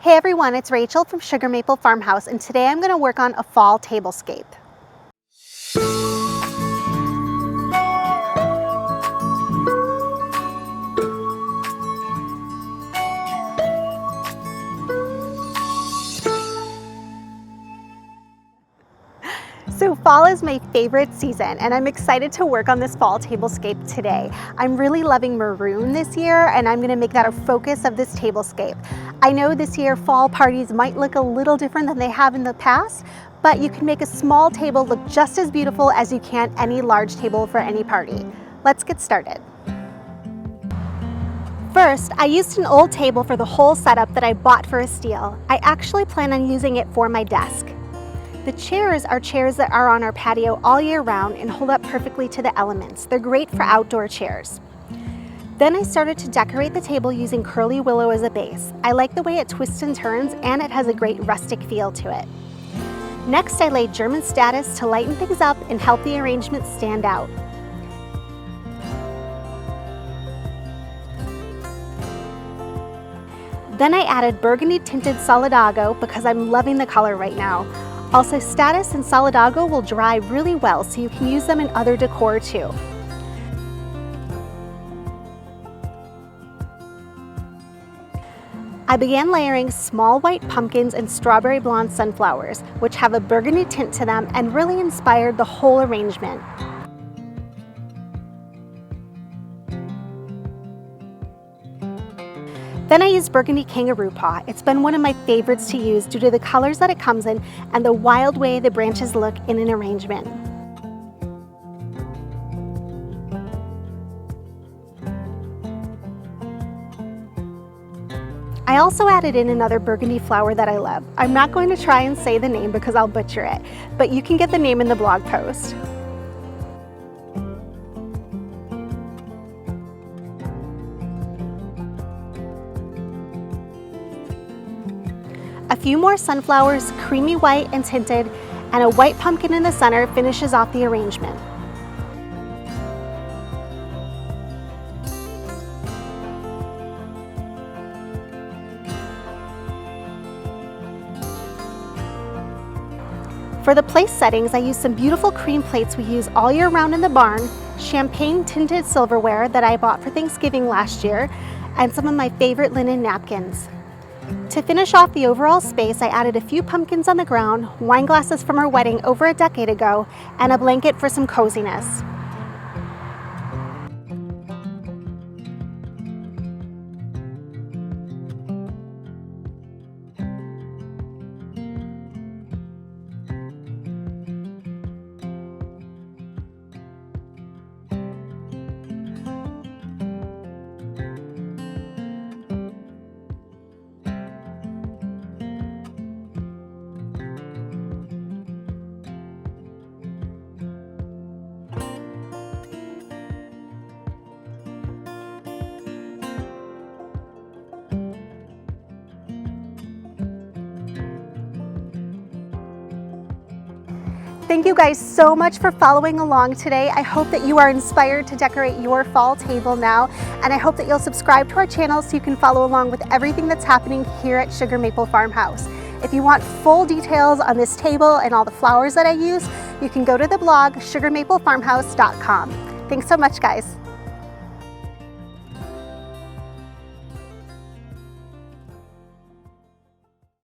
Hey everyone, it's Rachel from Sugar Maple Farmhouse, and today I'm going to work on a fall tablescape. So fall is my favorite season, and I'm excited to work on this fall tablescape today. I'm really loving maroon this year, and I'm going to make that a focus of this tablescape. I know this year fall parties might look a little different than they have in the past, but you can make a small table look just as beautiful as you can any large table for any party. Let's get started. First, I used an old table for the whole setup that I bought for a steal. I actually plan on using it for my desk. The chairs are chairs that are on our patio all year round and hold up perfectly to the elements. They're great for outdoor chairs. Then I started to decorate the table using curly willow as a base. I like the way it twists and turns, and it has a great rustic feel to it. Next, I laid German statice to lighten things up and help the arrangement stand out. Then I added burgundy tinted solidago because I'm loving the color right now. Also, statice and solidago will dry really well, so you can use them in other decor too. I began layering small white pumpkins and strawberry blonde sunflowers, which have a burgundy tint to them and really inspired the whole arrangement. Then I used burgundy kangaroo paw. It's been one of my favorites to use due to the colors that it comes in and the wild way the branches look in an arrangement. I also added in another burgundy flower that I love. I'm not going to try and say the name because I'll butcher it, but you can get the name in the blog post. A few more sunflowers, creamy white and tinted, and a white pumpkin in the center finishes off the arrangement. For the place settings, I used some beautiful cream plates we use all year round in the barn, champagne tinted silverware that I bought for Thanksgiving last year, and some of my favorite linen napkins. To finish off the overall space, I added a few pumpkins on the ground, wine glasses from our wedding over a decade ago, and a blanket for some coziness. Thank you guys so much for following along today. I hope that you are inspired to decorate your fall table now, and I hope that you'll subscribe to our channel so you can follow along with everything that's happening here at Sugar Maple Farmhouse. If you want full details on this table and all the flowers that I use, you can go to the blog sugarmaplefarmhouse.com. Thanks so much, guys.